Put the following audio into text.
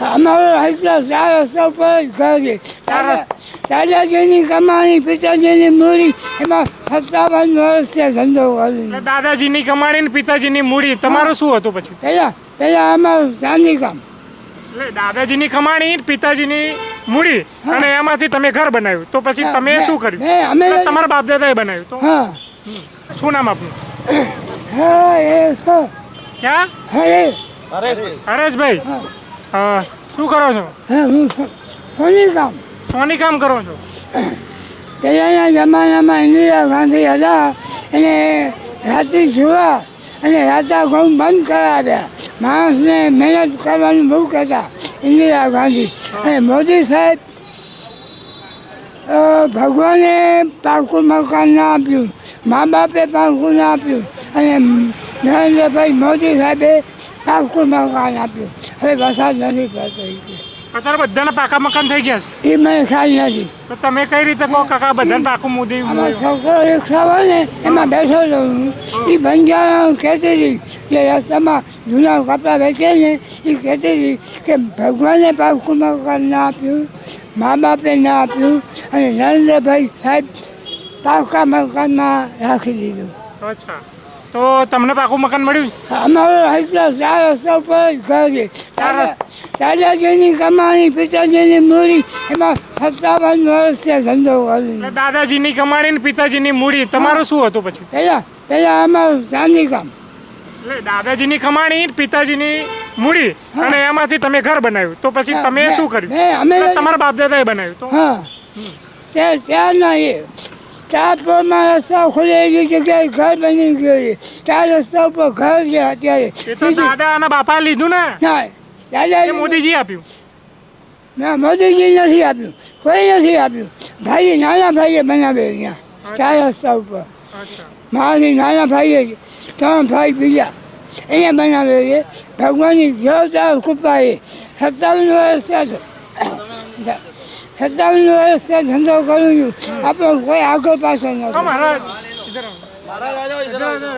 અમારો એટલા 4 રસ્તા ઉપર જ ઘર છે. દાદાજીની કમાણી, પિતાજીની મૂડી, એમાં 57 વર્ષ છે ધંધો કરીને. દાદાજીની કમાણી ને પિતાજીની મૂડી, તમારું શું હતું પછી? પહેલા અમારું ચાંદી કામ. એટલે દાદાજીની કમાણી, પિતાજીની મૂડી, અને એમાંથી તમે ઘર બનાવ્યું. તો પછી તમે શું કર્યું? તમારા બાપ દાદાએ બનાવ્યું. તો હા. શું નામ આપનું? ક્યાં? હરેશભાઈ. શું કરો છો? હું સોની કામ. સોની કામ કરો છો? પહેલાંના જમાનામાં ઇન્દિરા ગાંધી હતા, એને રાતે જોવા અને રાતા ઘઉં બંધ કરાવ્યા. માણસને મહેનત કરવાનું બહુ કહેતા ઇન્દિરા ગાંધી. અને મોદી સાહેબ ભગવાને પાકું મકાન ના આપ્યું, મા બાપે પાકું ના આપ્યું, અને નરેન્દ્રભાઈ મોદી સાહેબે પાકું મકાન આપ્યું. હવે વરસાદ નથી પડતો. અત્યારે બધાના પાકા મકાન થઈ ગયા છે? એ મને ખ્યાલ નથી. તો તમે કઈ રીતે કહો કાકા બધાને પાકું મોદી? છોકરો રિક્ષા હોય ને એમાં બેસો છું. એ બંજારા કહેતી હતી કે રસ્તામાં જૂના કપડાં વેચે ને, એ કહેતી હતી કે ભગવાને પાકું મકાન ના આપ્યું, મા બાપે ના આપ્યું, અને નરેન્દ્રભાઈ સાહેબ પાકા મકાનમાં રાખી દીધું. અચ્છા, તો તમને પાકું મકાન મળ્યું? અમારો એટલા 4 રસ્તા ઉપર જ ઘર છે. દાદાજીની કમાણી, પિતાજીની મૂડી, એમાં 57 વર્ષ છે ધંધો કરીને. દાદાજીની કમાણી ને પિતાજીની મૂડી, તમારું શું હતું પછી? પહેલા અમારું ચાંદી કામ. એટલે દાદાજીની કમાણી, પિતાજીની મૂડી, અને એમાંથી તમે ઘર બનાવ્યું. તો પછી તમે શું કર્યું? તમારા બાપ દાદાએ બનાવ્યું. તો હા, ત્યારના એ 4 ફ્લોરમાં રસ્તા ખુલે એવી જગ્યાએ ઘર બની ગયું છે. 4 રસ્તા ઉપર ઘર છે અત્યારે. દાદા અને બાપા લીધું ને? ના, દાદા મોદીજી આપ્યું? ના, મોદીજી નથી આપ્યું, કોઈ નથી આપ્યું. ભાઈ, નાના ભાઈએ બનાવ્યો અહીંયા 4 રસ્તા ઉપર. મારાથી નાના ભાઈએ 3 ભાઈ બીજા એને બનાવ્યો છે. ભગવાનની જોરદાર કૃપા છે. 57 વર્ષ 57 વર્ષથી ધંધો કરું છું. આપણો કોઈ આગળ પાછળ નથી.